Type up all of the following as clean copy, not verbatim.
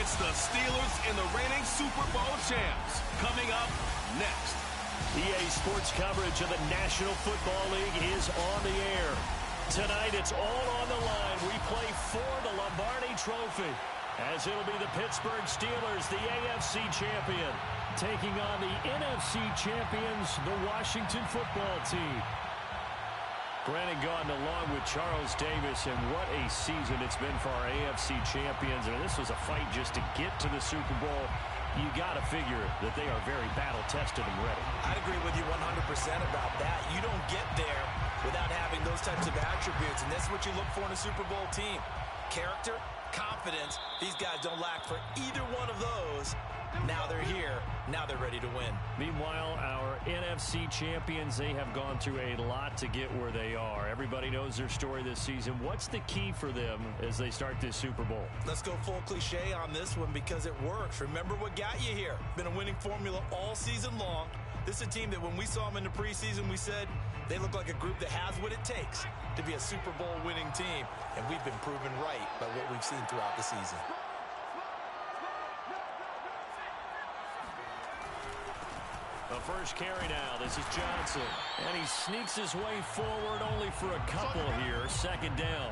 It's the Steelers and the reigning Super Bowl champs. Coming up next. EA Sports coverage of the National Football League is on the air. Tonight, it's all on the line. We play for the Lombardi Trophy, as it'll be the Pittsburgh Steelers, the AFC champion, taking on the NFC champions, the Washington Football Team. Brandon Gaudin along with Charles Davis, and what a season it's been for our AFC champions. And this was a fight just to get to the Super Bowl. You got to figure that they are very battle-tested and ready. I'd agree with you 100% about that. You don't get there without having those types of attributes, and that's what you look for in a Super Bowl team. Character, confidence. These guys don't lack for either one of those. Now they're here. Now they're ready to win. Meanwhile, our NFC champions, they have gone through a lot to get where they are. Everybody knows their story this season. What's the key for them as they start this Super Bowl? Let's go full cliche on this one because it works. Remember what got you here. Been a winning formula all season long. This is a team that when we saw them in the preseason, we said they look like a group that has what it takes to be a Super Bowl winning team. And we've been proven right by what we've seen throughout the season. The first carry now. This is Johnson. And he sneaks his way forward only for a couple here. Second down.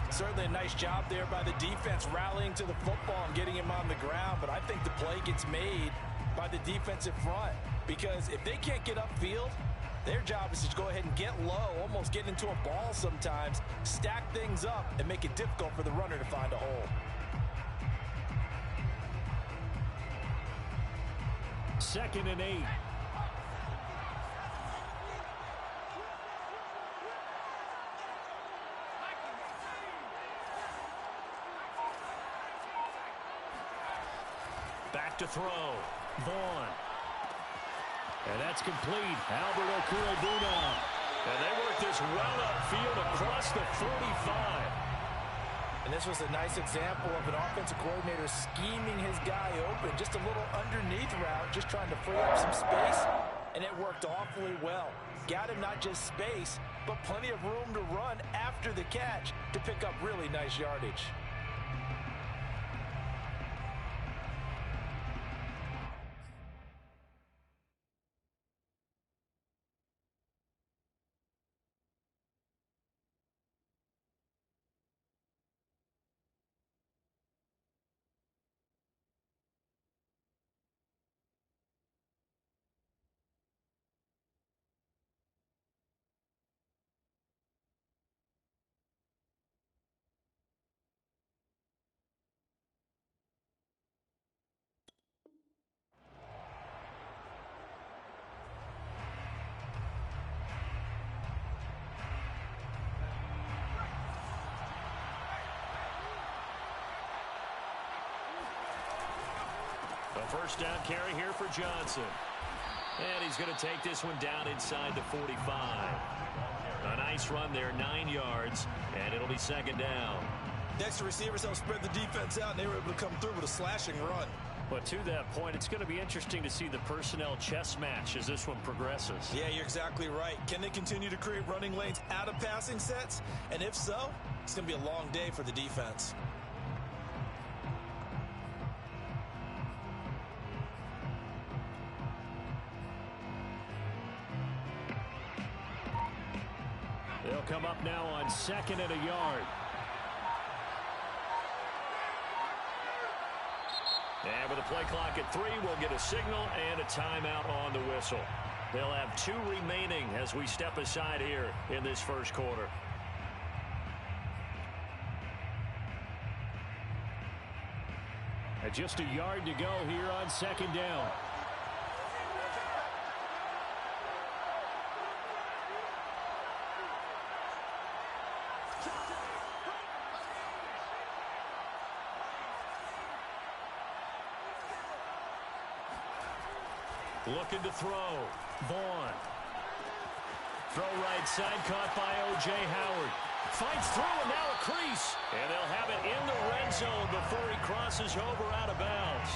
Certainly a nice job there by the defense rallying to the football and getting him on the ground. But I think the play gets made by the defensive front. Because if they can't get upfield, their job is to go ahead and get low, almost get into a ball sometimes, stack things up, and make it difficult for the runner to find a hole. Second and 8. Back to throw. Vaughn. And that's complete. Albert Okwuegbunam. And they work this well upfield across the 45. And this was a nice example of an offensive coordinator scheming his guy open. Just a little underneath route, just trying to free up some space. And it worked awfully well. Got him not just space, but plenty of room to run after the catch to pick up really nice yardage. A first down carry here for Johnson. And he's going to take this one down inside the 45. A nice run there, 9 yards, and it'll be second down. Next, the receivers help spread the defense out, and they were able to come through with a slashing run. But to that point, it's going to be interesting to see the personnel chess match as this one progresses. Yeah, you're exactly right. Can they continue to create running lanes out of passing sets? And if so, it's going to be a long day for the defense. They'll come up now on second and a yard. And with the play clock at 3, we'll get a signal and a timeout on the whistle. They'll have 2 remaining as we step aside here in this first quarter. And just a yard to go here on second down. Looking to throw. Vaughn. Throw right side, caught by O.J. Howard. Fights through, and now a crease. And they'll have it in the red zone before he crosses over out of bounds.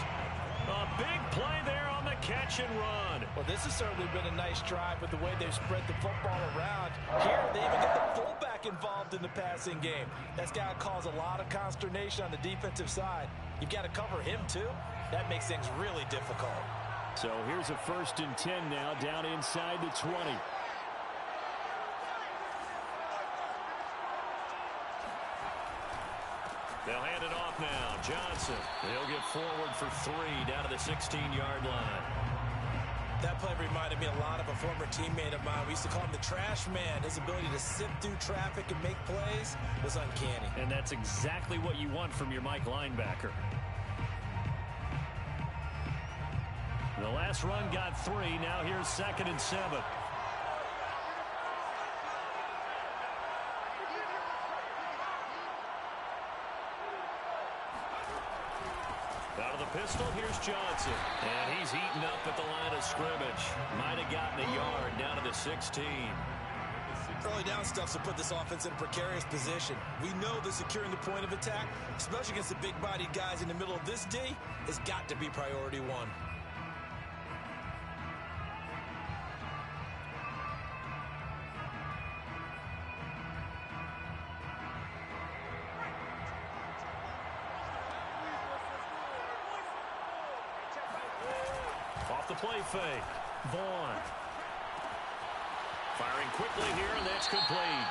A big play there on the catch and run. Well, this has certainly been a nice drive with the way they've spread the football around. Here, they even get the fullback involved in the passing game. That's got to cause a lot of consternation on the defensive side. You've got to cover him, too. That makes things really difficult. So here's a 1st and 10 now, down inside the 20. They'll hand it off now. Johnson. He'll get forward for 3 down to the 16-yard line. That play reminded me a lot of a former teammate of mine. We used to call him the trash man. His ability to sift through traffic and make plays was uncanny. And that's exactly what you want from your Mike linebacker. The last run got 3. Now here's 2nd and 7. Out of the pistol, here's Johnson. And he's heating up at the line of scrimmage. Might have gotten a yard down to the 16. Early down stuff's to put this offense in a precarious position. We know that securing the point of attack, especially against the big-bodied guys in the middle of this D, has got to be priority 1. Off the play fake. Vaughn. Firing quickly here, and that's complete.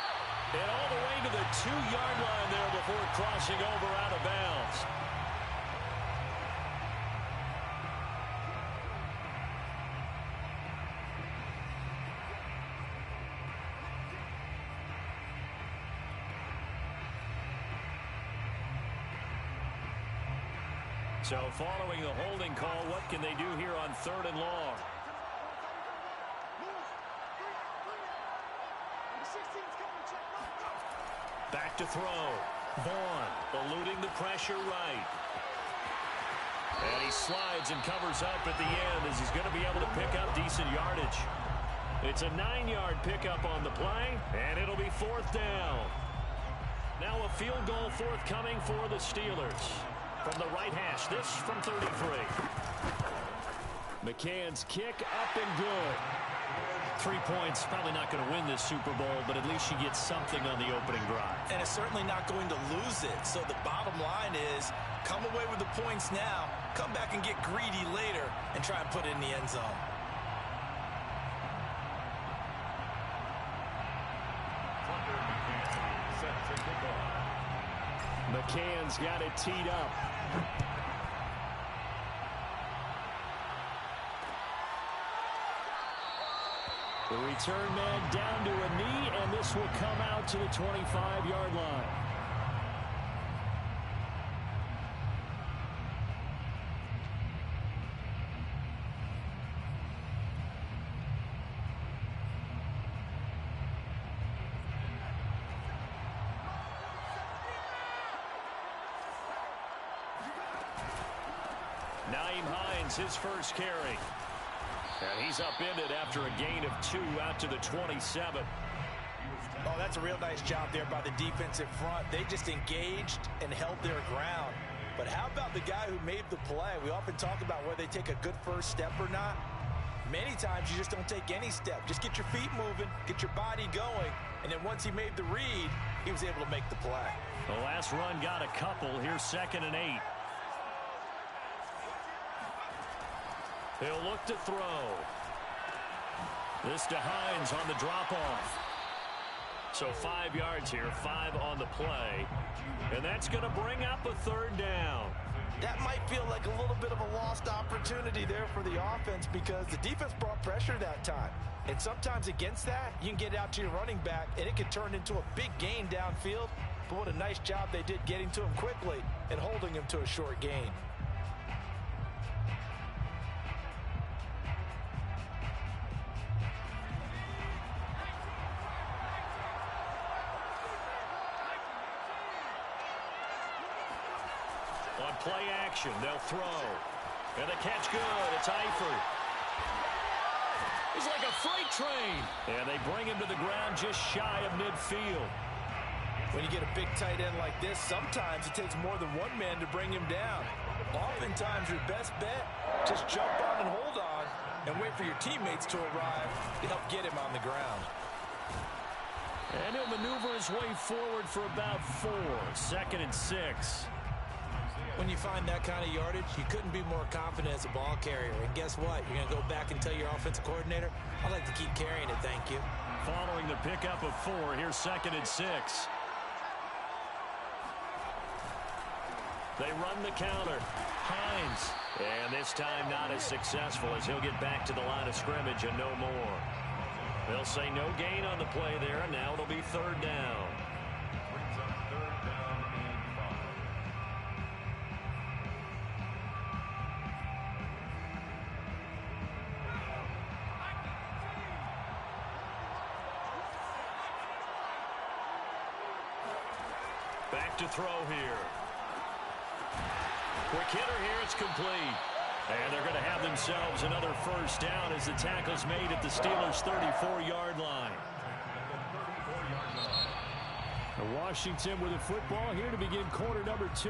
And all the way to the 2-yard line there before crossing over out of bounds. So following the holding call, what can they do here on 3rd and long? Back to throw. Vaughn eluding the pressure right. And he slides and covers up at the end as he's going to be able to pick up decent yardage. It's a 9-yard pickup on the play, and it'll be 4th down. Now a field goal forthcoming for the Steelers. From the right hash, this from 33. McCann's kick up and good. 3 points, probably not going to win this Super Bowl, but at least she gets something on the opening drive. And it's certainly not going to lose it. So the bottom line is, come away with the points now, come back and get greedy later, and try and put it in the end zone. McCann's got it teed up. The return man down to a knee, and this will come out to the 25-yard line. His first carry. And he's upended after a gain of 2 out to the 27. Oh, that's a real nice job there by the defensive front. They just engaged and held their ground. But how about the guy who made the play? We often talk about whether they take a good first step or not. Many times you just don't take any step. Just get your feet moving, get your body going, and then once he made the read, he was able to make the play. The last run got a couple. Here's 2nd and 8. He'll look to throw. This to Hines on the drop-off. So 5 yards here, 5 on the play. And that's going to bring up a 3rd down. That might feel like a little bit of a lost opportunity there for the offense because the defense brought pressure that time. And sometimes against that, you can get out to your running back, and it can turn into a big gain downfield. But what a nice job they did getting to him quickly and holding him to a short gain. On play action, they'll throw. And the catch good. It's Eifert. He's like a freight train. And they bring him to the ground just shy of midfield. When you get a big tight end like this, sometimes it takes more than one man to bring him down. Oftentimes, your best bet, just jump on and hold on and wait for your teammates to arrive to help get him on the ground. And he'll maneuver his way forward for about 4. 2nd and 6. When you find that kind of yardage, you couldn't be more confident as a ball carrier. And guess what? You're going to go back and tell your offensive coordinator, I'd like to keep carrying it, thank you. Following the pickup of 4, here's 2nd and 6. They run the counter. Hines. And this time not as successful as he'll get back to the line of scrimmage and no more. They'll say no gain on the play there, and now it'll be 3rd down. Brings up 3rd down and 5. Back to throw here. Quick hitter here, it's complete. And they're going to have themselves another 1st down as the tackle's made at the Steelers' 34-yard line. Washington with the football here to begin quarter number 2.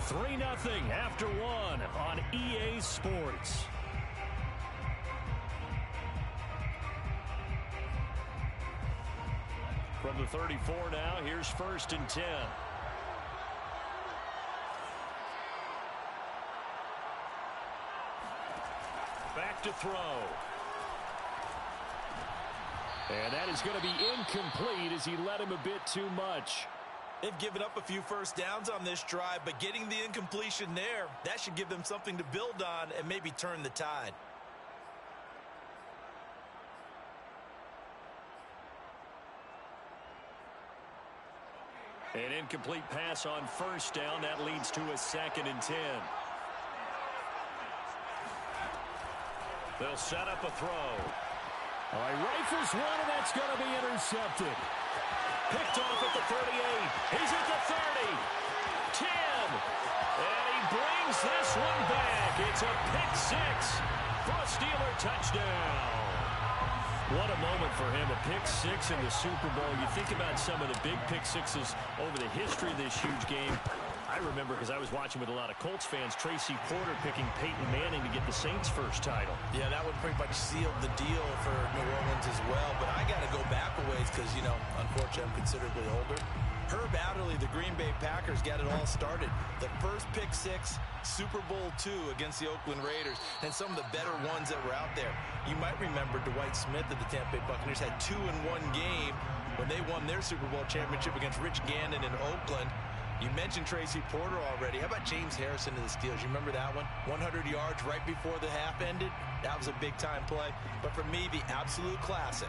3-0 after 1 on EA Sports. From the 34 now, here's 1st and 10. Back to throw. And that is going to be incomplete as he led him a bit too much. They've given up a few 1st downs on this drive, but getting the incompletion there, that should give them something to build on and maybe turn the tide. An incomplete pass on 1st down. That leads to a 2nd and 10. They'll set up a throw. All right, rifles one, and that's going to be intercepted. Picked off at the 38. He's at the 30. 10. And he brings this one back. It's a pick 6 for a Steeler touchdown. What a moment for him, a pick 6 in the Super Bowl. You think about some of the big pick 6s over the history of this huge game. I remember, because I was watching with a lot of Colts fans, Tracy Porter picking Peyton Manning to get the Saints' first title. Yeah, that would pretty much seal the deal for New Orleans as well. But I got to go back a ways because, you know, unfortunately I'm considerably older. Herb Adderley, the Green Bay Packers, got it all started. The first pick 6, Super Bowl II against the Oakland Raiders, and some of the better ones that were out there. You might remember Dwight Smith of the Tampa Bay Buccaneers had 2 in one game when they won their Super Bowl championship against Rich Gannon in Oakland. You mentioned Tracy Porter already. How about James Harrison to the Steelers? You remember that one? 100 yards right before the half ended? That was a big-time play. But for me, the absolute classic,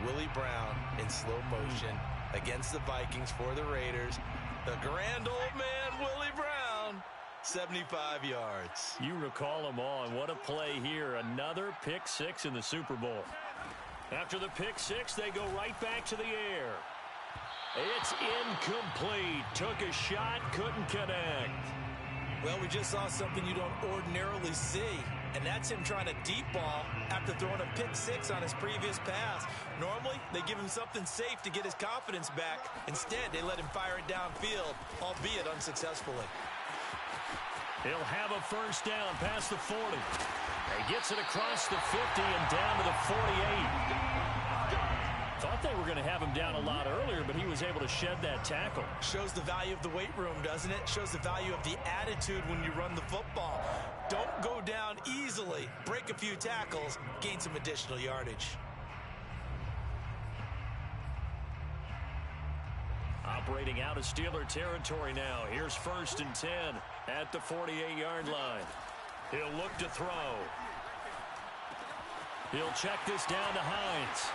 Willie Brown in slow motion against the Vikings for the Raiders. The grand old man, Willie Brown, 75 yards. You recall them all, and what a play here. Another pick 6 in the Super Bowl. After the pick 6, they go right back to the air. It's incomplete. Took a shot, couldn't connect. Well, we just saw something you don't ordinarily see, and that's him trying to deep ball after throwing a pick 6 on his previous pass. Normally, they give him something safe to get his confidence back. Instead, they let him fire it downfield, albeit unsuccessfully. He'll have a 1st down past the 40. He gets it across the 50 and down to the 48. Thought they were going to have him down a lot earlier, but he was able to shed that tackle. Shows the value of the weight room, doesn't it? Shows the value of the attitude when you run the football. Don't go down easily. Break a few tackles, gain some additional yardage. Operating out of Steeler territory now. Here's 1st and 10 at the 48-yard line. He'll look to throw. He'll check this down to Hines.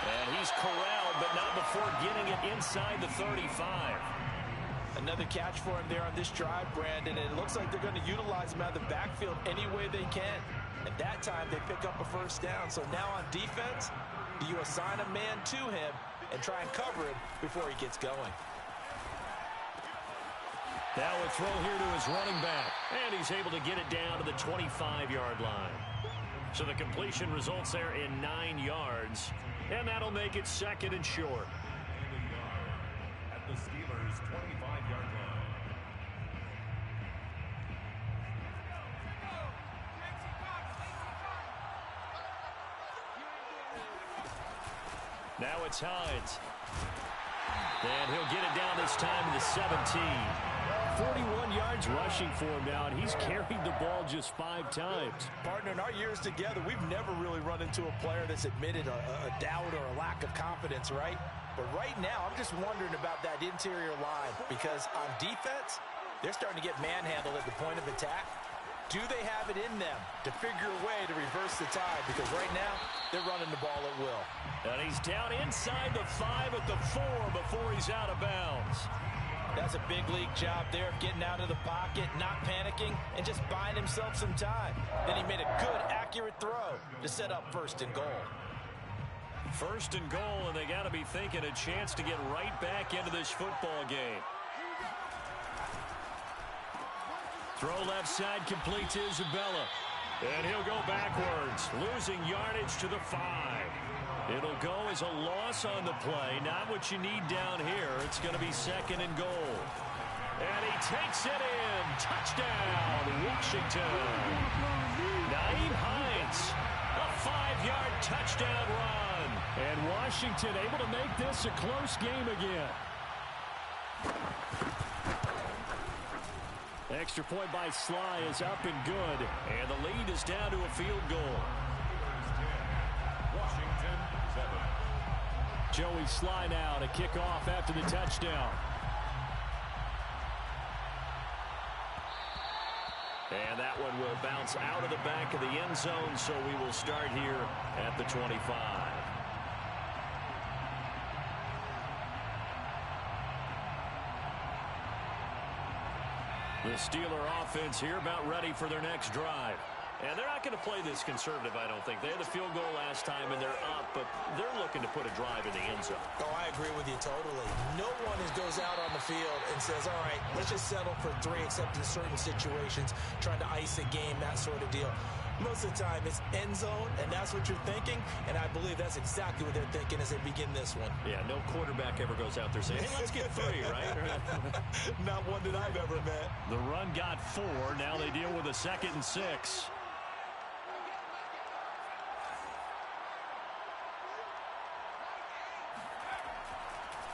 And he's corralled, but not before getting it inside the 35. Another catch for him there on this drive, Brandon, and it looks like they're going to utilize him out of the backfield any way they can. At that time, they pick up a 1st down. So now on defense, do you assign a man to him and try and cover him before he gets going? Now a throw here to his running back, and he's able to get it down to the 25-yard line. So the completion results there in 9 yards. And that'll make it 2nd and short. At the Steelers' 25-yard line. Now it's Hines. And he'll get it down this time to the 17. 41 yards rushing for him now, and he's carried the ball just 5 times. Partner, in our years together, we've never really run into a player that's admitted a doubt or a lack of confidence, right? But right now, I'm just wondering about that interior line, because on defense, they're starting to get manhandled at the point of attack. Do they have it in them to figure a way to reverse the tide? Because right now, they're running the ball at will. And he's down inside the 5 at the 4 before he's out of bounds. That's a big league job there of getting out of the pocket, not panicking, and just buying himself some time. Then he made a good, accurate throw to set up 1st and goal. 1st and goal, and they got to be thinking a chance to get right back into this football game. Throw left side, complete to Isabella. And he'll go backwards, losing yardage to the 5. It'll go as a loss on the play. Not what you need down here. It's going to be 2nd and goal. And he takes it in. Touchdown, Washington. Nyheim Hines, a 5-yard touchdown run. And Washington able to make this a close game again. Extra point by Sly is up and good. And the lead is down to a field goal. Washington 7. Joey Sly now to kick off after the touchdown. And that one will bounce out of the back of the end zone, so we will start here at the 25. The Steeler offense here about ready for their next drive. And they're not going to play this conservative, I don't think. They had the field goal last time, and they're up, but they're looking to put a drive in the end zone. Oh, I agree with you totally. No one goes out on the field and says, all right, let's just settle for 3, except in certain situations, trying to ice a game, that sort of deal. Most of the time, it's end zone, and that's what you're thinking, and I believe that's exactly what they're thinking as they begin this one. Yeah, no quarterback ever goes out there saying, hey, let's get 3, right? Not one that I've ever met. The run got 4. Now they deal with a 2nd and 6.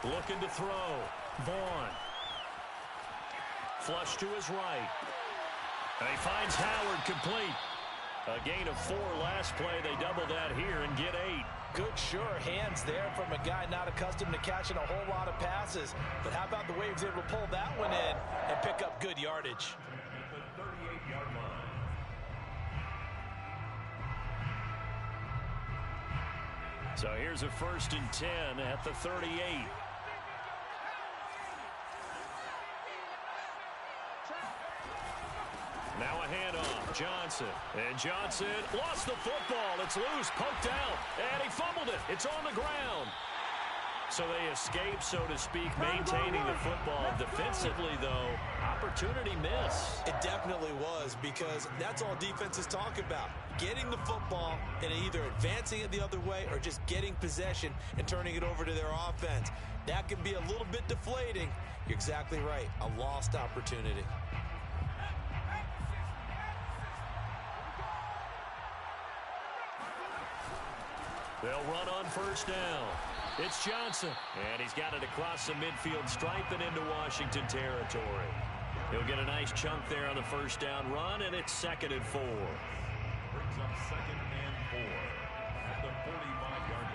Looking to throw. Vaughn. Flush to his right. And he finds Howard complete. A gain of 4 last play. They double that here and get 8. Good, sure hands there from a guy not accustomed to catching a whole lot of passes. But how about the way he was able to pull that one in and pick up good yardage? The 38-yard line. So here's a 1st and 10 at the 38. Now a handoff. Johnson. And Johnson lost the football. It's loose. Poked out. And he fumbled it. It's on the ground. So they escape, so to speak, maintaining the football. Defensively, though, opportunity miss. It definitely was, because that's all defenses talk about. Getting the football and either advancing it the other way or just getting possession and turning it over to their offense. That can be a little bit deflating. You're exactly right. A lost opportunity. They'll run on 1st down. It's Johnson, and he's got it across the midfield stripe and into Washington territory. He'll get a nice chunk there on the 1st down run, and it's 2nd and 4. Brings up 2nd and 4 at the 45-yard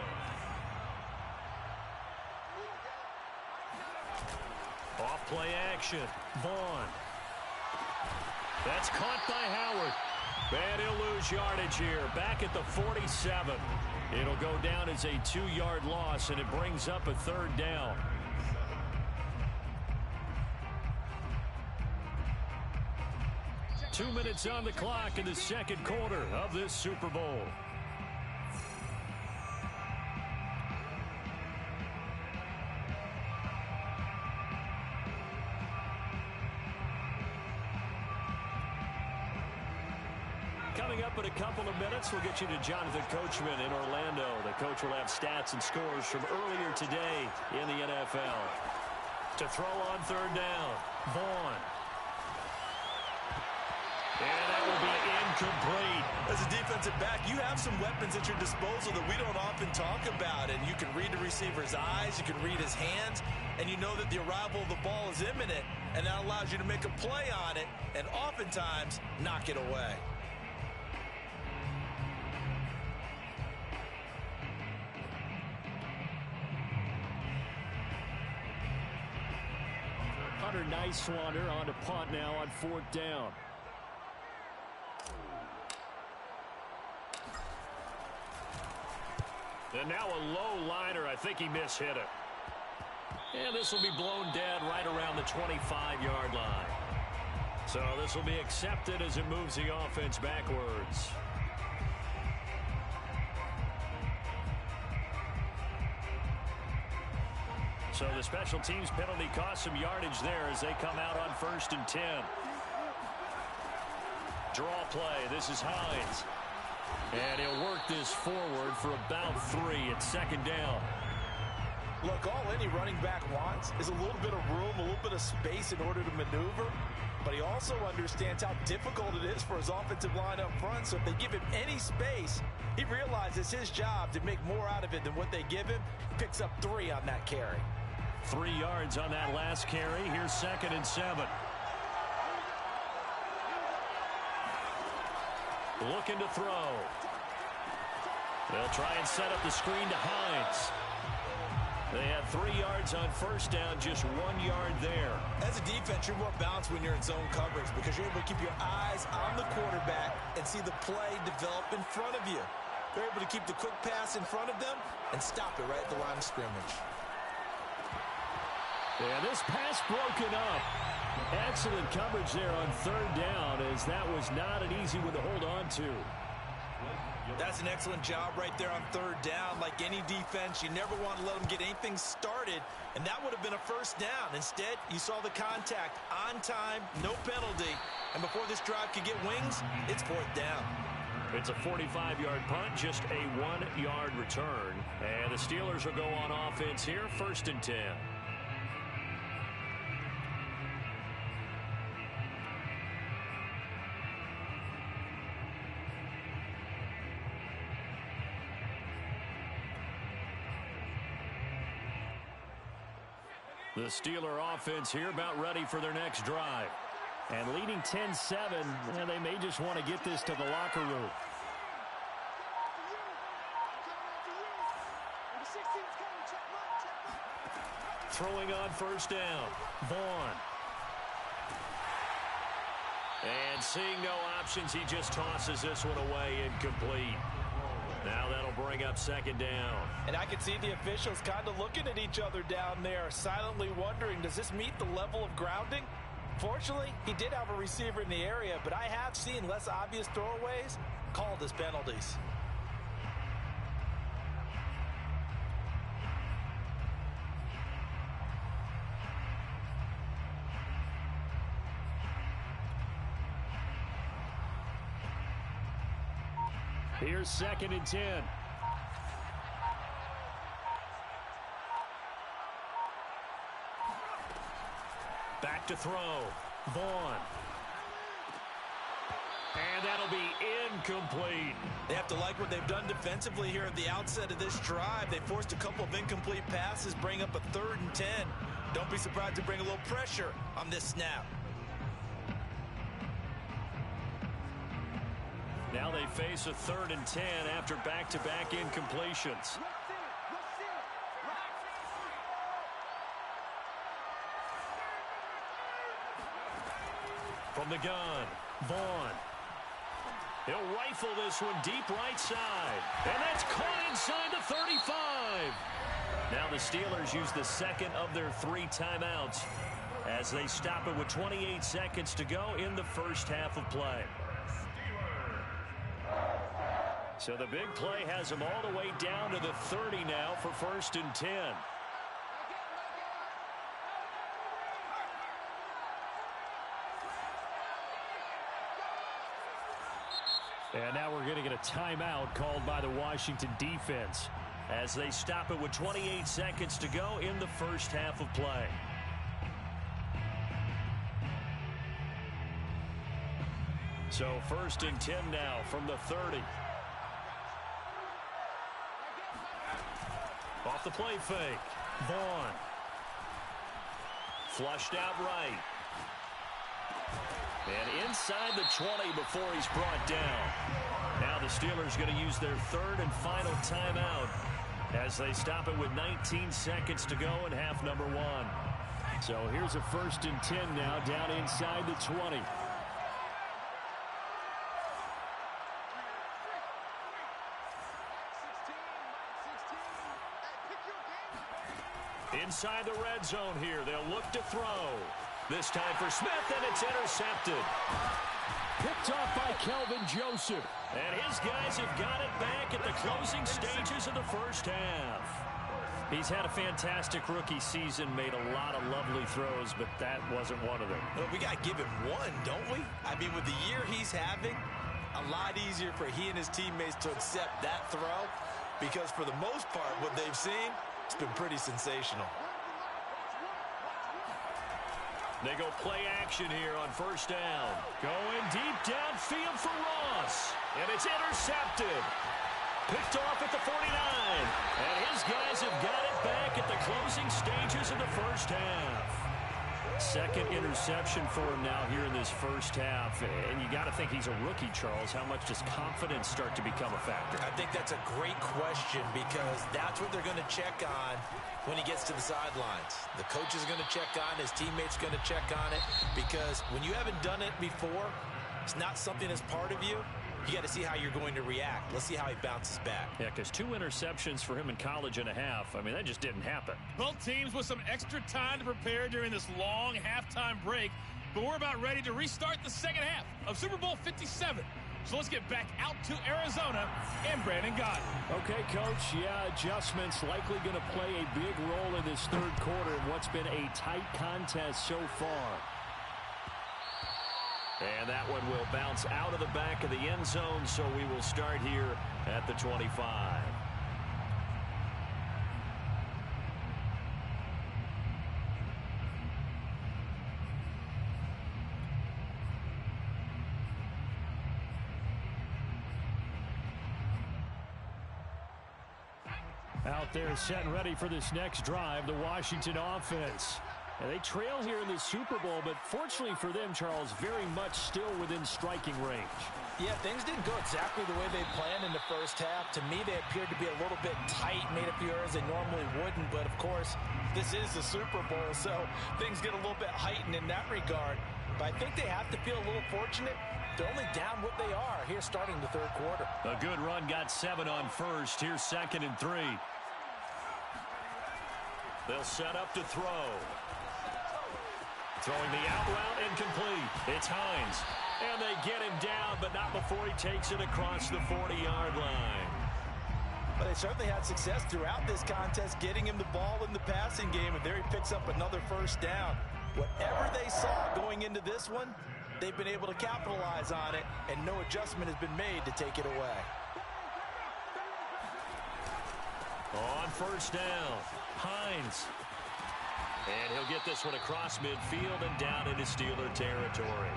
line. Off play action. Vaughn. That's caught by Howard. And he'll lose yardage here. Back at the 47. It'll go down as a 2-yard loss, and it brings up a 3rd down. Two minutes on the clock in the 2nd quarter of this Super Bowl. Coming up in a couple of minutes, we'll get you to Jonathan Coachman in Orlando. The coach will have stats and scores from earlier today in the NFL. To throw on 3rd down, Vaughn. And that will be incomplete. As a defensive defensive back, you have some weapons at your disposal that we don't often talk about. And you can read the receiver's eyes, you can read his hands, and you know that the arrival of the ball is imminent, and that allows you to make a play on it and oftentimes knock it away. Hunter Nice-Swander on to punt now on 4th down. And now a low liner. I think he mishit it. And this will be blown dead right around the 25-yard line. So this will be accepted as it moves the offense backwards. So the special teams penalty cost some yardage there as they come out on 1st and 10. Draw play. This is Hines. And he'll work this forward for about 3 at 2nd down. Look, all any running back wants is a little bit of room, a little bit of space in order to maneuver. But he also understands how difficult it is for his offensive line up front. So if they give him any space, he realizes his job to make more out of it than what they give him. Picks up 3 on that carry. 3 yards on that last carry. Here's 2nd and 7. Looking to throw. They'll try and set up the screen to Hines. They had 3 yards on 1st down, just 1 yard there. As a defense, you're more balanced when you're in zone coverage because you're able to keep your eyes on the quarterback and see the play develop in front of you. They're able to keep the quick pass in front of them and stop it right at the line of scrimmage. Yeah, this pass broken up. Excellent coverage there on 3rd down, as that was not an easy one to hold on to. That's an excellent job right there on 3rd down. Like any defense, you never want to let them get anything started, and that would have been a 1st down. Instead, you saw the contact on time, no penalty, and before this drive could get wings, it's 4th down. It's a 45-yard punt, just a 1-yard return, and the Steelers will go on offense here, 1st and 10. The Steeler offense here about ready for their next drive. And leading 10-7, and they may just want to get this to the locker room. Throwing on 1st down. Vaughn. And seeing no options, he just tosses this one away incomplete. Now that'll bring up 2nd down. And I can see the officials kind of looking at each other down there, silently wondering, does this meet the level of grounding? Fortunately, he did have a receiver in the area, but I have seen less obvious throwaways called as penalties. Here's 2nd and 10. Back to throw. Vaughn. And that'll be incomplete. They have to like what they've done defensively here at the outset of this drive. They forced a couple of incomplete passes, bring up a 3rd and 10. Don't be surprised to bring a little pressure on this snap. Now they face a 3rd and 10 after back-to-back incompletions. From the gun, Vaughn. He'll rifle this one deep right side. And that's caught inside the 35. Now the Steelers use the 2nd of their 3 timeouts as they stop it with 28 seconds to go in the 1st half of play. So the big play has them all the way down to the 30 now for 1st and 10. And now we're going to get a timeout called by the Washington defense as they stop it with 28 seconds to go in the 1st half of play. So 1st and 10 now from the 30. the play fake. Vaughn. Flushed out right. And inside the 20 before he's brought down. Now the Steelers going to use their third and final timeout as they stop it with 19 seconds to go in half number 1. So here's a 1st and 10 now down inside the 20. Inside the red zone here. They'll look to throw. This time for Smith, and it's intercepted. Picked off by Kelvin Joseph. And his guys have got it back at the closing stages of the first half. He's had a fantastic rookie season, made a lot of lovely throws, but that wasn't one of them. Well, we got to give him one, don't we? I mean, with the year he's having, a lot easier for he and his teammates to accept that throw because for the most part, what they've seen, it's been pretty sensational. They go play action here on first down. Going deep downfield for Ross. And it's intercepted. Picked off at the 49. And his guys have got it back at the closing stages of the first half. Second interception for him now here in this first half. And you got to think he's a rookie, Charles. How much does confidence start to become a factor? I think that's a great question because that's what they're going to check on when he gets to the sidelines. The coach is going to check on, his teammates going to check on it because when you haven't done it before, it's not something that's part of you. You got to see how you're going to react. Let's see how he bounces back. Yeah, because 2 interceptions for him in college and a half. I mean, that just didn't happen. Both teams with some extra time to prepare during this long halftime break, but we're about ready to restart the second half of Super Bowl 57. So let's get back out to Arizona and Brandon Gaudin. Okay, Coach, yeah, adjustments likely going to play a big role in this third quarter in what's been a tight contest so far. And that one will bounce out of the back of the end zone, so we will start here at the 25. Out there set and ready for this next drive, the Washington offense. And they trail here in the Super Bowl, but fortunately for them, Charles, very much still within striking range. Yeah, things didn't go exactly the way they planned in the first half. To me, they appeared to be a little bit tight, made a few errors they normally wouldn't. But, of course, this is the Super Bowl, so things get a little bit heightened in that regard. But I think they have to feel a little fortunate. They're only down what they are here starting the third quarter. A good run, got 7 on first. Here's 2nd and 3. They'll set up to throw. Throwing the out route incomplete. It's Hines. And they get him down, but not before he takes it across the 40-yard line. But they certainly had success throughout this contest, getting him the ball in the passing game, and there he picks up another first down. Whatever they saw going into this one, they've been able to capitalize on it, and no adjustment has been made to take it away. On first down, Hines. And he'll get this one across midfield and down into Steeler territory.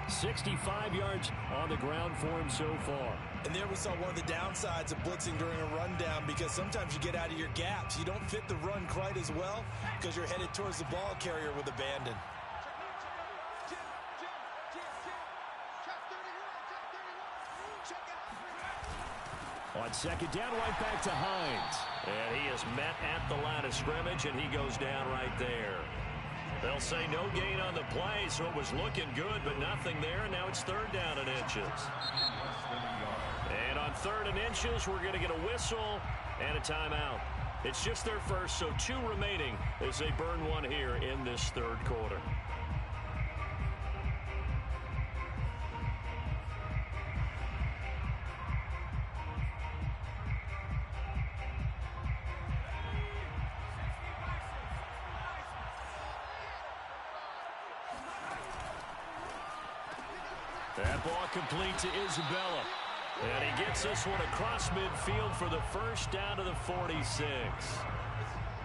65 yards on the ground for him so far. And there we saw one of the downsides of blitzing during a rundown because sometimes you get out of your gaps. You don't fit the run quite as well because you're headed towards the ball carrier with abandon. On second down, right back to Hines. And he is met at the line of scrimmage, and he goes down right there. They'll say no gain on the play, so it was looking good, but nothing there, and now it's 3rd down and inches. And on 3rd and inches, we're going to get a whistle and a timeout. It's just their first, so 2 remaining as they burn one here in this third quarter. That ball complete to Isabella. And he gets this one across midfield for the first down to the 46.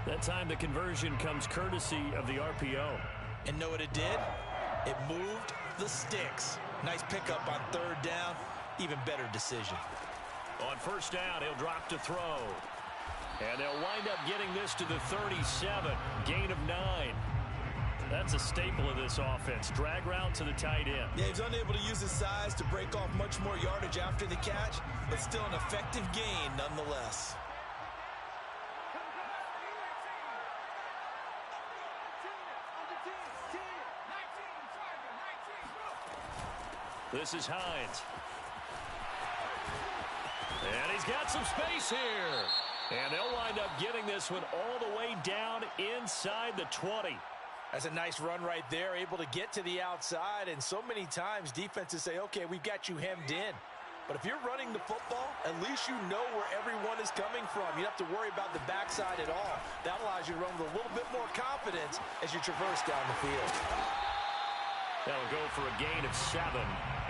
That time the conversion comes courtesy of the RPO. And know what it did? It moved the sticks. Nice pickup on 3rd down. Even better decision. On first down, he'll drop to throw. And they'll wind up getting this to the 37. Gain of 9. That's a staple of this offense. Drag route to the tight end. Yeah, he's unable to use his size to break off much more yardage after the catch, but still an effective gain nonetheless. This is Hines. And he's got some space here. And they'll wind up getting this one all the way down inside the 20. That's a nice run right there, able to get to the outside. And so many times defenses say, okay, we've got you hemmed in. But if you're running the football, at least you know where everyone is coming from. You don't have to worry about the backside at all. That allows you to run with a little bit more confidence as you traverse down the field. That'll go for a gain of 7,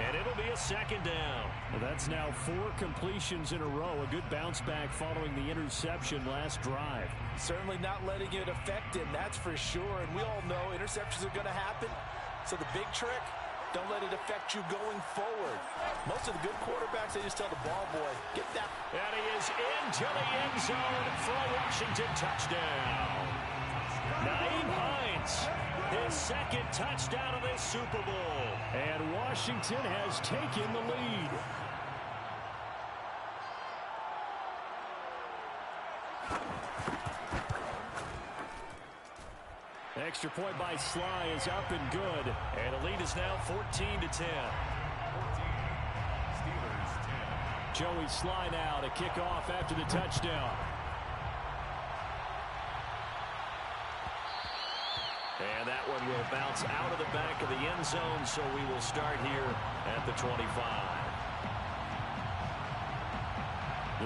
and it'll be a second down. Well, that's now 4 completions in a row. A good bounce back following the interception last drive. Certainly not letting it affect him, that's for sure. And we all know interceptions are going to happen. So the big trick, don't let it affect you going forward. Most of the good quarterbacks, they just tell the ball boy, get that. And he is into the end zone for a Washington touchdown. Naeem Hines, his second touchdown of this Super Bowl. And Washington has taken the lead. Extra point by Sly is up and good. And the lead is now 14-10. Joey Sly now to kick off after the touchdown. And that one will bounce out of the back of the end zone, so we will start here at the 25.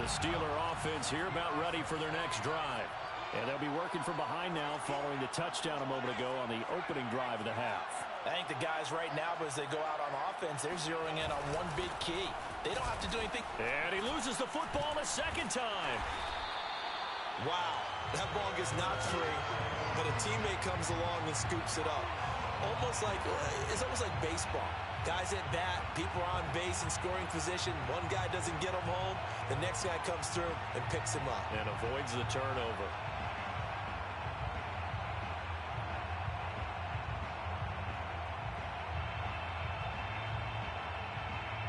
The Steeler offense here about ready for their next drive. And they'll be working from behind now following the touchdown a moment ago on the opening drive of the half. I think the guys right now, as they go out on offense, they're zeroing in on one big key. They don't have to do anything. And he loses the football a second time. Wow, that ball gets knocked free, but a teammate comes along and scoops it up. It's almost like baseball. Guys at bat, people are on base in scoring position. One guy doesn't get him home, the next guy comes through and picks him up. And avoids the turnover.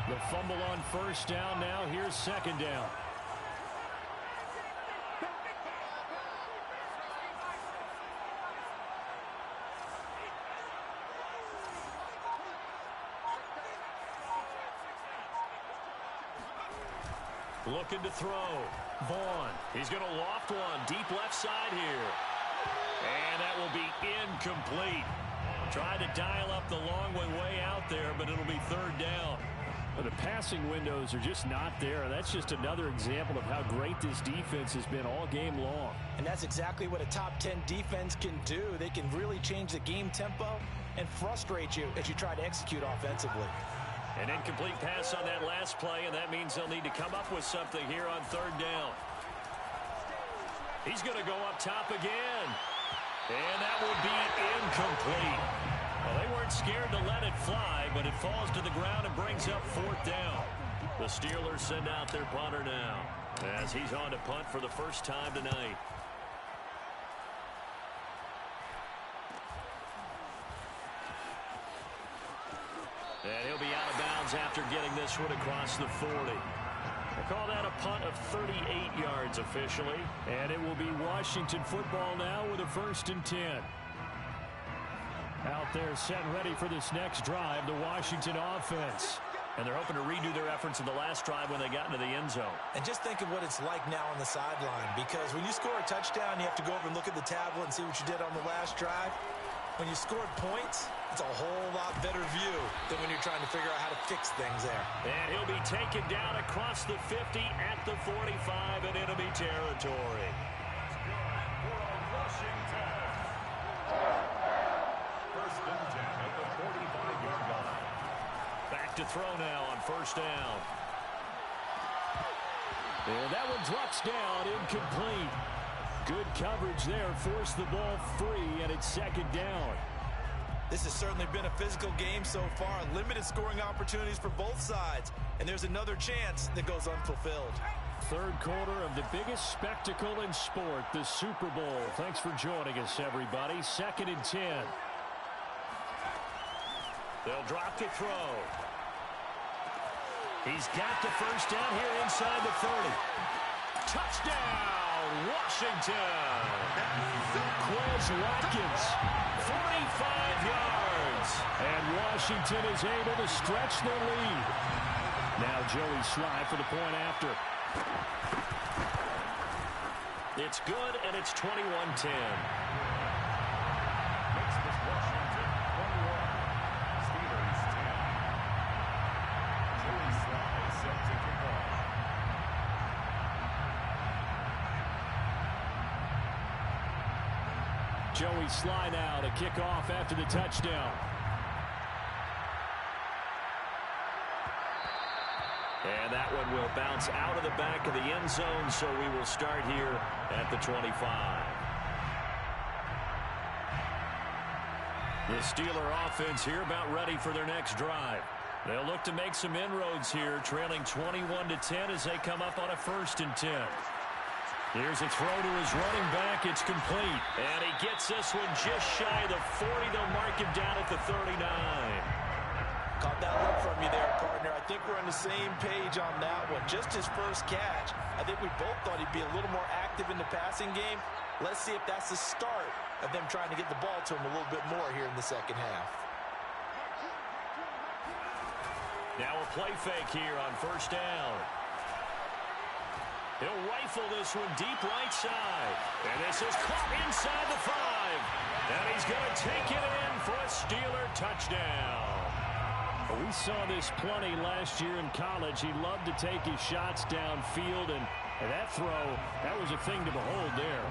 The fumble on first down now. Here's second down. Looking to throw. Vaughn. He's going to loft one. Deep left side here. And that will be incomplete. Tried to dial up the long way out there, but it'll be third down. But the passing windows are just not there. That's just another example of how great this defense has been all game long. And that's exactly what a top 10 defense can do. They can really change the game tempo and frustrate you as you try to execute offensively. An incomplete pass on that last play, and that means they'll need to come up with something here on third down. He's going to go up top again. And that would be incomplete. Well, they weren't scared to let it fly, but it falls to the ground and brings up fourth down. The Steelers send out their punter now as he's on to punt for the first time tonight. And he'll be out of bounds after getting this one across the 40. They call that a punt of 38 yards officially. And it will be Washington football now with a 1st and 10. Out there set and ready for this next drive, the Washington offense. And they're hoping to redo their efforts in the last drive when they got into the end zone. And just think of what it's like now on the sideline, because when you score a touchdown, you have to go over and look at the tablet and see what you did on the last drive. When you scored points, it's a whole lot better view than when you're trying to figure out how to fix things there. And he'll be taken down across the 50 at the 45 in enemy territory. Back to throw now on first down. And that one drops down, incomplete. Good coverage there, forced the ball free, and it's second down. This has certainly been a physical game so far. Limited scoring opportunities for both sides. And there's another chance that goes unfulfilled. Third quarter of the biggest spectacle in sport, the Super Bowl. Thanks for joining us, everybody. 2nd and 10. They'll drop to throw. He's got the first down here inside the 30. Touchdown, Washington. Quez Watkins, 45 yards. And Washington is able to stretch their lead. Now Joey Sly for the point after. It's good, and it's 21-10. Joey Sly now to kick off after the touchdown. And that one will bounce out of the back of the end zone, so we will start here at the 25. The Steeler offense here about ready for their next drive. They'll look to make some inroads here, trailing 21-10 as they come up on a 1st and 10. Here's a throw to his running back. It's complete. And he gets this one just shy of the 40. They'll mark him down at the 39. Caught that look from you there, partner. I think we're on the same page on that one. Just his first catch. I think we both thought he'd be a little more active in the passing game. Let's see if that's the start of them trying to get the ball to him a little bit more here in the second half. Now a play fake here on 1st down. He'll rifle this one deep right side. And this is caught inside the 5. And he's going to take it in for a Steeler touchdown. We saw this plenty last year in college. He loved to take his shots downfield, and that throw, that was a thing to behold there.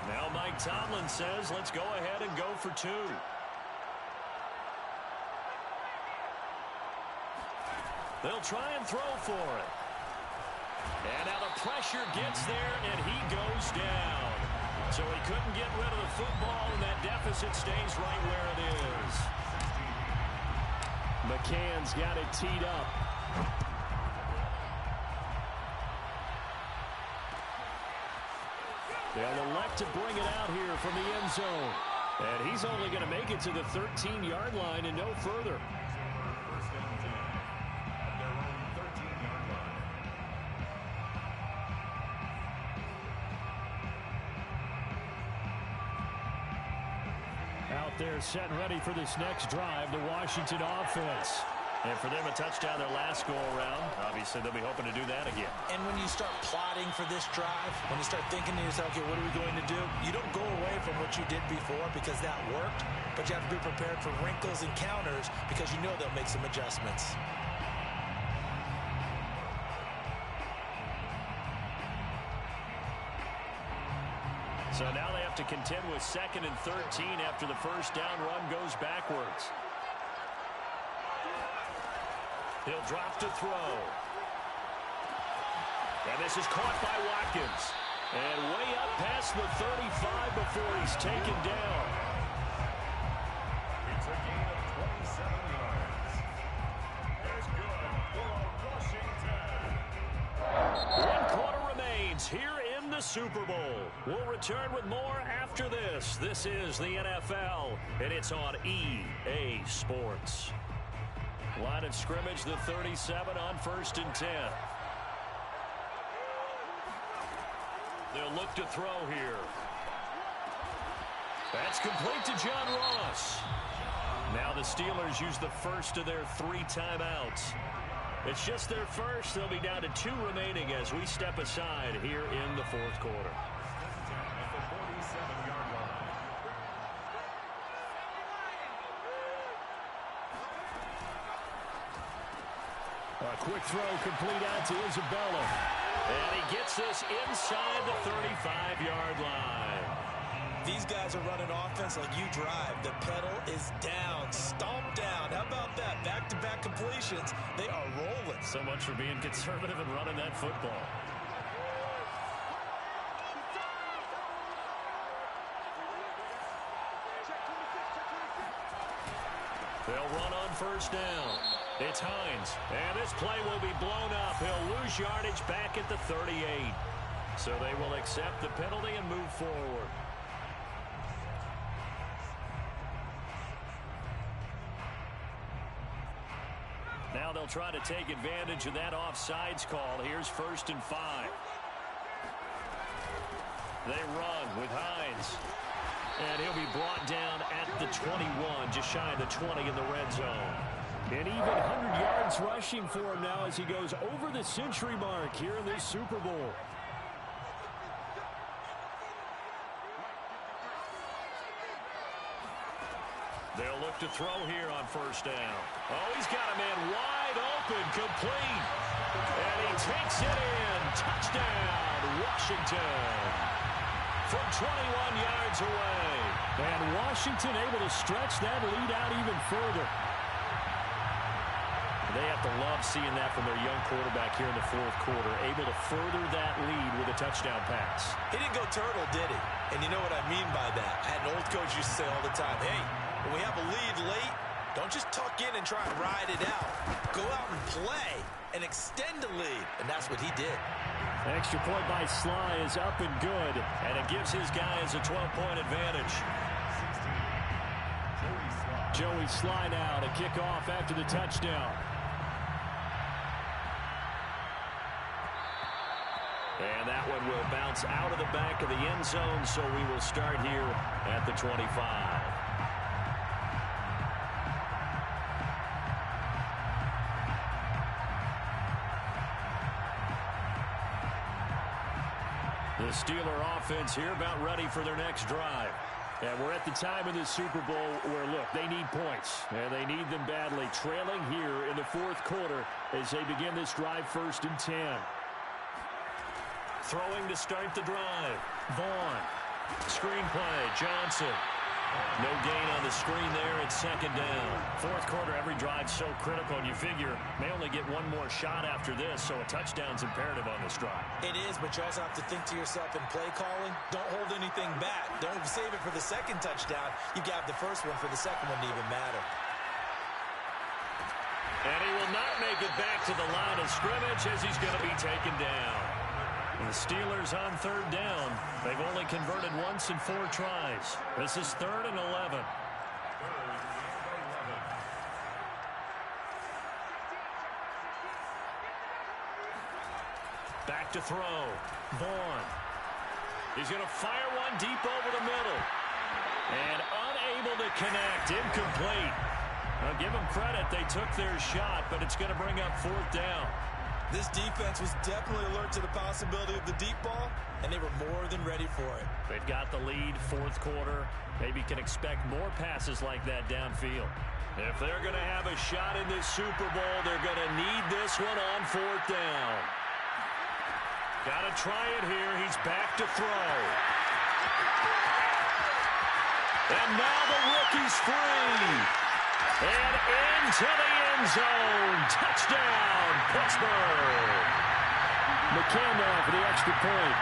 Now Mike Tomlin says, let's go ahead and go for 2. They'll try and throw for it. And now the pressure gets there, and he goes down. So he couldn't get rid of the football, and that deficit stays right where it is. McCann's got it teed up. They'll elect to bring it out here from the end zone. And he's only going to make it to the 13-yard line and no further. Out there set and ready for this next drive, the Washington offense. And for them, a touchdown their last go-around. Obviously, they'll be hoping to do that again. And when you start plotting for this drive, when you start thinking to yourself, okay, what are we going to do? You don't go away from what you did before because that worked, but you have to be prepared for wrinkles and counters because you know they'll make some adjustments. So now they have to contend with 2nd and 13 after the first down run goes backwards. He'll drop to throw. And this is caught by Watkins. And way up past the 35 before he's taken down. It's a gain of 27 yards. It's good for Washington. 1 quarter remains here in the Super Bowl. We'll return with more after this. This is the NFL, and it's on EA Sports. Line of scrimmage, the 37 on 1st and 10. They'll look to throw here. That's complete to John Ross. Now the Steelers use the first of their 3 timeouts. It's just their first. They'll be down to 2 remaining as we step aside here in the 4th quarter. A quick throw complete out to Isabella. And he gets this inside the 35-yard line. These guys are running offense like you drive. The pedal is down, stomp down. How about that? Back-to-back completions. They are rolling. So much for being conservative and running that football. first down. It's Hines. And this play will be blown up. He'll lose yardage back at the 38. So they will accept the penalty and move forward. Now they'll try to take advantage of that offsides call. Here's 1st and 5. They run with Hines. And he'll be brought down at the 21, just shy of the 20 in the red zone. And even 100 yards rushing for him now as he goes over the century mark here in this Super Bowl. They'll look to throw here on 1st down. Oh, he's got a man wide open, complete. And he takes it in. Touchdown, Washington. From 21 yards away. And Washington able to stretch that lead out even further. They have to love seeing that from their young quarterback here in the 4th quarter, able to further that lead with a touchdown pass. He didn't go turtle, did he? And you know what I mean by that. I had an old coach used to say all the time, hey, when we have a lead late, don't just tuck in and try and ride it out. Go out and play and extend the lead. And that's what he did. An extra point by Sly is up and good. And it gives his guys a 12-point advantage. Joey Sly now to kick off after the touchdown. And that one will bounce out of the back of the end zone, so we will start here at the 25. The Steeler offense here about ready for their next drive. And we're at the time of this Super Bowl where, look, they need points. And they need them badly. Trailing here in the 4th quarter as they begin this drive 1st and 10. Throwing to start the drive. Vaughn. Screen play. Johnson. No gain on the screen there. It's 2nd down. 4th quarter, every drive so critical. And you figure may only get one more shot after this, so a touchdown's imperative on this drive. It is, but you also have to think to yourself in play calling, don't hold anything back. Don't save it for the 2nd touchdown. You got the 1st one for the 2nd one to even matter. And he will not make it back to the line of scrimmage as he's going to be taken down. The Steelers on 3rd down. They've only converted once in 4 tries. This is 3rd and 11. Back to throw. Vaughn. He's going to fire one deep over the middle. And unable to connect. Incomplete. Now give them credit. They took their shot, but it's going to bring up 4th down. This defense was definitely alert to the possibility of the deep ball, and they were more than ready for it. They've got the lead, 4th quarter. Maybe can expect more passes like that downfield. If they're going to have a shot in this Super Bowl, they're going to need this one on 4th down. Got to try it here. He's back to throw. And now the rookie's free. And into the end zone. Touchdown, Pittsburgh. McCann now for the extra point.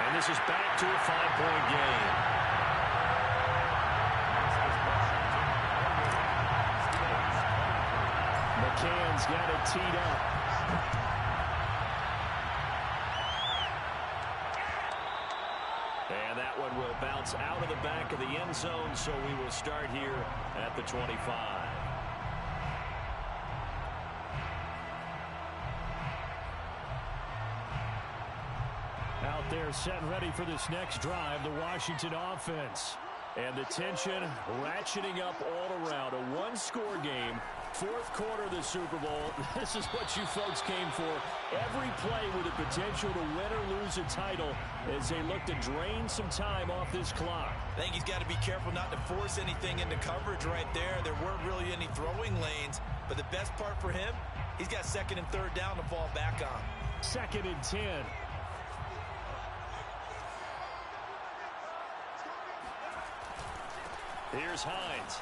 And this is back to a 5-point game. McCann's got it teed up. And that one will bounce out of the back of the end zone, so we will start here at the 25. Out there set and ready for this next drive, the Washington offense. And the tension ratcheting up all around. A one-score game. 4th quarter of the Super Bowl. This is what you folks came for. Every play with the potential to win or lose a title as they look to drain some time off this clock. I think he's got to be careful not to force anything into coverage right there. There weren't really any throwing lanes, but the best part for him, he's got 2nd and 3rd down to fall back on. 2nd and 10. Here's Hines.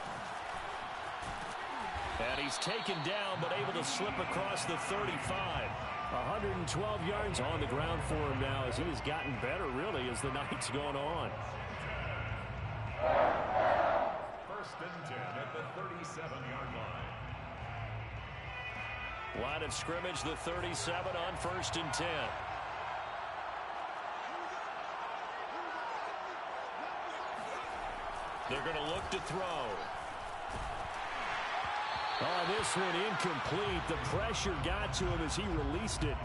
And he's taken down, but able to slip across the 35. 112 yards on the ground for him now as he has gotten better, really, as the night's gone on. First and 10 at the 37-yard line. Line of scrimmage, the 37 on first and 10. They're going to look to throw. Oh, this one incomplete. The pressure got to him as he released it.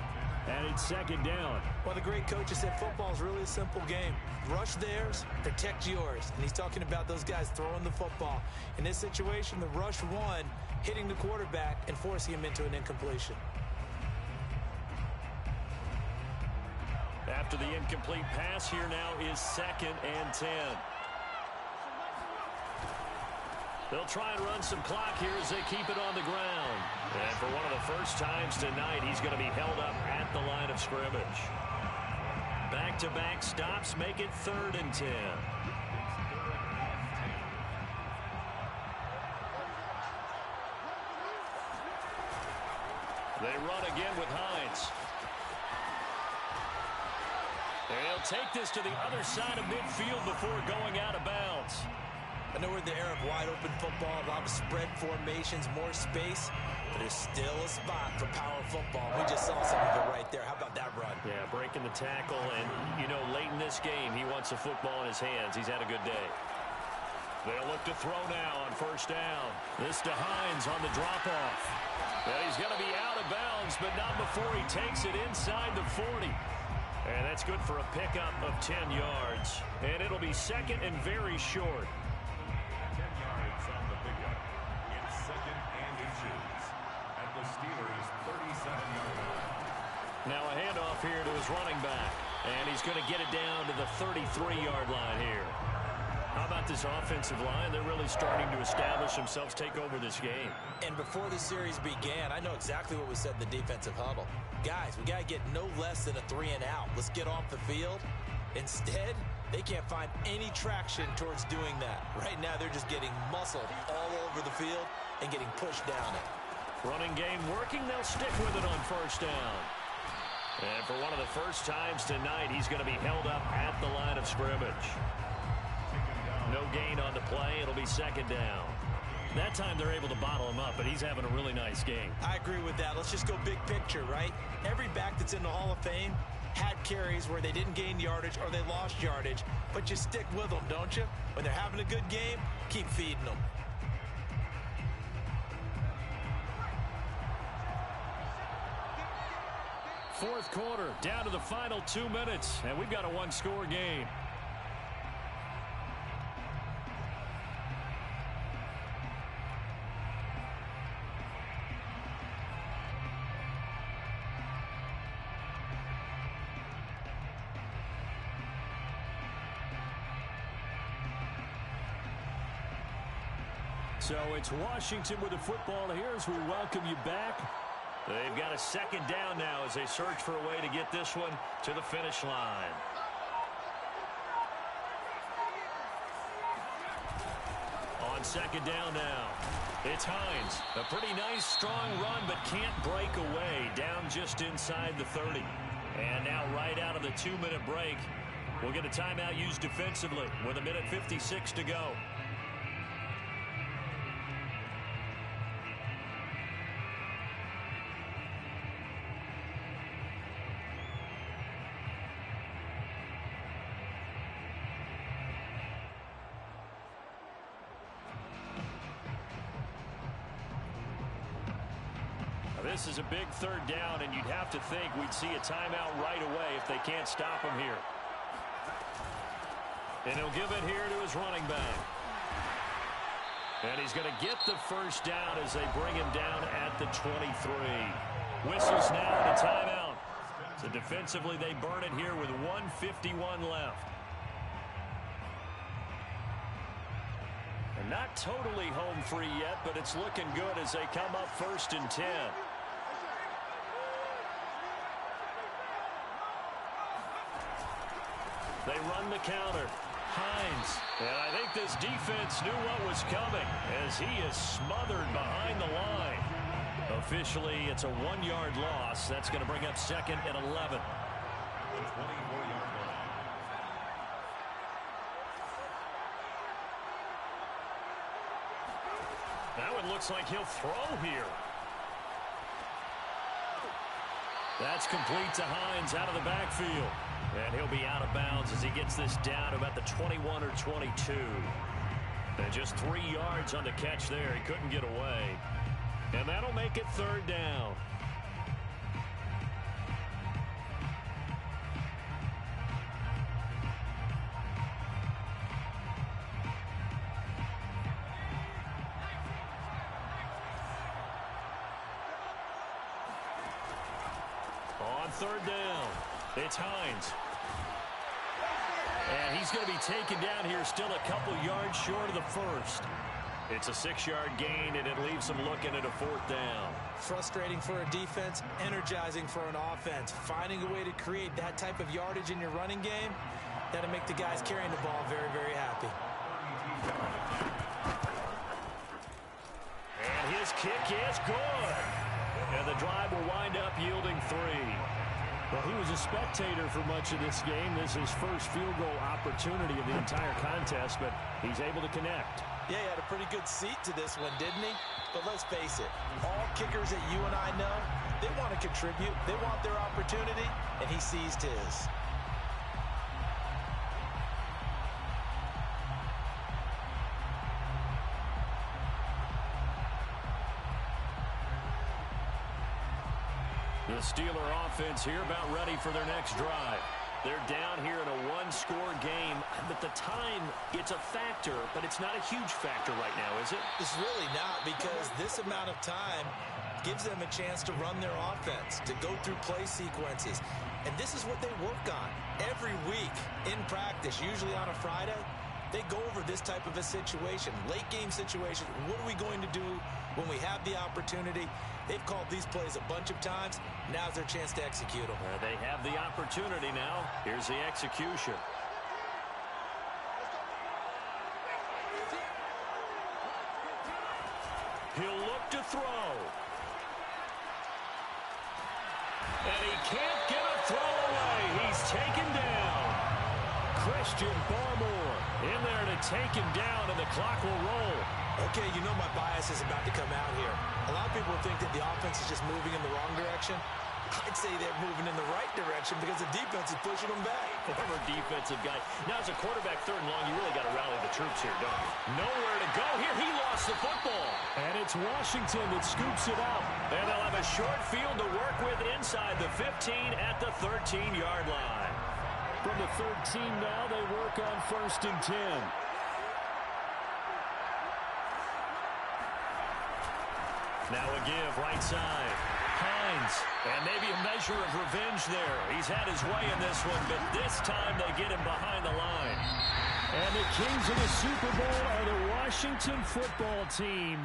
And it's second down. Well, the great coach has said football is really a simple game. Rush theirs, protect yours. And he's talking about those guys throwing the football. In this situation, the rush one, hitting the quarterback and forcing him into an incompletion. After the incomplete pass, here now is second and 10. They'll try and run some clock here as they keep it on the ground. And for one of the first times tonight, he's going to be held up at the line of scrimmage. Back-to-back stops make it third and 10. They run again with Hines. And he'll take this to the other side of midfield before going out of bounds. I know we're in the era of wide-open football, a lot of spread formations, more space, but there's still a spot for power football. We just saw some of it right there. How about that run? Yeah, breaking the tackle, and, you know, late in this game, he wants the football in his hands. He's had a good day. They'll look to throw now on first down. This to Hines on the drop-off. Well, he's going to be out of bounds, but not before he takes it inside the 40. And that's good for a pickup of 10 yards. And it'll be second and very short. Now a handoff here to his running back. And he's going to get it down to the 33-yard line here. How about this offensive line? They're really starting to establish themselves, take over this game. And before the series began, I know exactly what was said in the defensive huddle. Guys, we got to get no less than a 3-and-out. Let's get off the field. Instead, they can't find any traction towards doing that. Right now, they're just getting muscled all over the field and getting pushed down it. Running game working. They'll stick with it on first down. And for one of the first times tonight, he's going to be held up at the line of scrimmage. No gain on the play. It'll be second down. That time they're able to bottle him up, but he's having a really nice game. I agree with that. Let's just go big picture, right? Every back that's in the Hall of Fame had carries where they didn't gain yardage or they lost yardage, but you stick with them, don't you? When they're having a good game, keep feeding them. Fourth quarter, down to the final 2 minutes, and we've got a one-score game. So it's Washington with the football here as we welcome you back. They've got a second down now as they search for a way to get this one to the finish line. On second down now, it's Hines. A pretty nice, strong run, but can't break away. Down just inside the 30. And now right out of the 2-minute break, we'll get a timeout used defensively with 1:56 to go. This is a big third down, and you'd have to think we'd see a timeout right away if they can't stop him here. And he'll give it here to his running back. And he's going to get the first down as they bring him down at the 23. Whistles now and a timeout. So defensively, they burn it here with 1:51 left. And not totally home free yet, but it's looking good as they come up first and 10. They run the counter. Hines. And I think this defense knew what was coming as he is smothered behind the line. Officially, it's a 1-yard loss. That's going to bring up 2nd and 11. Now it looks like he'll throw here. That's complete to Hines out of the backfield. And he'll be out of bounds as he gets this down about the 21 or 22. And just 3 yards on the catch there. He couldn't get away. And that'll make it 3rd down. On 3rd down, it's Hines. And he's going to be taken down here still a couple yards short of the first. It's a 6-yard gain, and it leaves him looking at a 4th down. Frustrating for a defense, energizing for an offense. Finding a way to create that type of yardage in your running game, that'll make the guys carrying the ball very, very happy. And his kick is good. And the drive will wind up yielding 3. Well, he was a spectator for much of this game. This is his first field goal opportunity of the entire contest, but he's able to connect. Yeah, he had a pretty good seat to this one, didn't he? But let's face it, all kickers that you and I know, they want to contribute. They want their opportunity, and he seized his. The Steeler offense here about ready for their next drive. They're down here in a 1-score game, but the time, it's a factor, but it's not a huge factor right now, is it? It's really not, because this amount of time gives them a chance to run their offense, to go through play sequences. And this is what they work on every week in practice, usually on a Friday. They go over this type of a situation, late game situation. What are we going to do when we have the opportunity? They've called these plays a bunch of times. Now's their chance to execute them. They have the opportunity now. Here's the execution. He'll look to throw. And he can't get a throw away. He's taken down. Christian Barmore in there to take him down, and the clock will roll. Okay, you know my bias is about to come out here. A lot of people think that the offense is just moving in the wrong direction. I'd say they're moving in the right direction because the defense is pushing them back. Former defensive guy. Now, as a quarterback, 3rd and long, you really got to rally the troops here, don't you? Nowhere to go here. He lost the football. And it's Washington that scoops it up. And they'll have a short field to work with inside the 15 at the 13-yard line. From the 13 now, they work on 1st and 10. Now a give, right side. Hines, and maybe a measure of revenge there. He's had his way in this one, but this time they get him behind the line. And the kings of the Super Bowl are the Washington football team.